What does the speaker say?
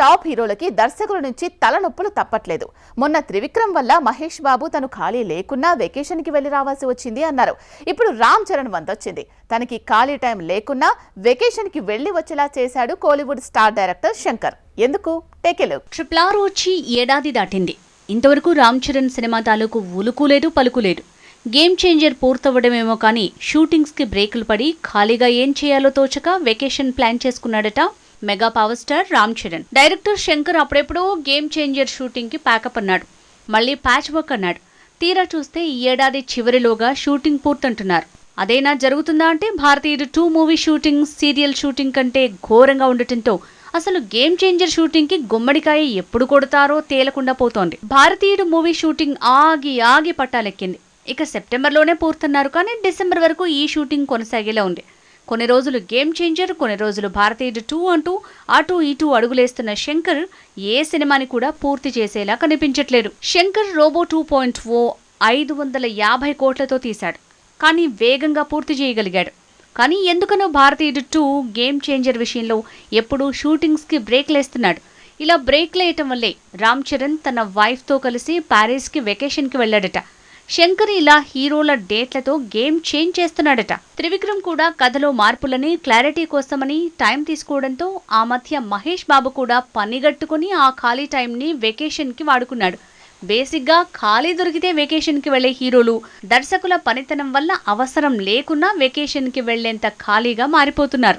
Top హీరోలకి దర్శకుల నుంచి తలనొప్పులు తప్పట్లేదు. మొన్న త్రివిక్రమ్ వల్ల మహేష్ బాబు తను ఖాళీ లేకున్నా వెకేషన్ కి వెళ్లి రావాల్సి వచ్చింది అన్నారు. ఇప్పుడు రామ్ చరణ్ వంతొచ్చింది. తనకి ఖాళీ టైం లేకున్నా వెకేషన్ కి వెళ్లి వచ్చేలా చేశాడు కోలీవుడ్ స్టార్ డైరెక్టర్ శంకర్. ఎందుకు? Take a look. RRR వచ్చి ఏడాది దాటింది. ఇంతవరకు రామ్ చరణ్ సినిమా తాలూకు ఉలుకు లేదు, పలుకు లేదు. గేమ్ చేంజర్ పూర్తవ్వడమేమో కానీ షూటింగ్స్ కి బ్రేకులు పడి ఖాళీగా ఏం చేయాలో తోచక వెకేషన్ ప్లాన్ చేసుకున్నాడట mega power star Ram Charan. Director Shankar అప్పుడెప్పుడో గేమ్ చేంజర్ షూటింగ్ కి ప్యాకప్ అన్నాడు. మళ్ళీ ప్యాచ్ వర్క్ అన్నాడు. తీరా చూస్తే ఈ ఏడాది చివరిలోగా షూటింగ్ పూర్తంటున్నారు. అదేనా జరుగుతుందా అంటే భారతీయుడు 2 మూవీ షూటింగ్ సీరియల్ షూటింగ్ కంటే ఘోరంగా ఉండటంతో అసలు గేమ్ చేంజర్ షూటింగ్ కి గుమ్మడికాయ ఎప్పుడు కొడతారో తేలకుండా పోతోంది. భారతీయుడు మూవీ షూటింగ్ ఆగి పట్టాలెక్కింది. ఇక సెప్టెంబర్లోనే పూర్తన్నారు, కానీ డిసెంబర్ వరకు ఈ షూటింగ్ కొనసాగేలా ఉంది. కొన్ని రోజులు గేమ్ చేంజర్, కొన్ని రోజులు భారతీయుడు 2 అంటూ అటు ఇటు అడుగులేస్తున్న శంకర్ ఏ సినిమాని కూడా పూర్తి చేసేలా కనిపించట్లేదు. శంకర్ రోబో 2.0 550 కోట్లతో తీశాడు, కానీ వేగంగా పూర్తి చేయగలిగాడు. కానీ ఎందుకనో భారతీయుడు 2 గేమ్ చేంజర్ విషయంలో ఎప్పుడూ షూటింగ్స్ కి బ్రేక్లేస్తున్నాడు. ఇలా బ్రేక్లేయటం వల్లే రామ్ చరణ్ తన వైఫ్ తో కలిసి ప్యారిస్ కి వెకేషన్ కి వెళ్లాడట. శంకర్ ఇలా హీరోల డేట్లతో గేమ్ చేంజ్ చేస్తున్నాడట. త్రివిక్రమ్ కూడా కథలో మార్పులని క్లారిటీ కోసమని టైం తీసుకోవడంతో ఆ మధ్య మహేష్ బాబు కూడా పనిగట్టుకుని ఆ ఖాళీ టైంని వెకేషన్ కి వాడుకున్నాడు. బేసిక్గా ఖాళీ దొరికితే వెకేషన్ కి వెళ్లే హీరోలు దర్శకుల పనితనం వల్ల అవసరం లేకున్నా వెకేషన్ కి వెళ్లేంత ఖాళీగా మారిపోతున్నారు.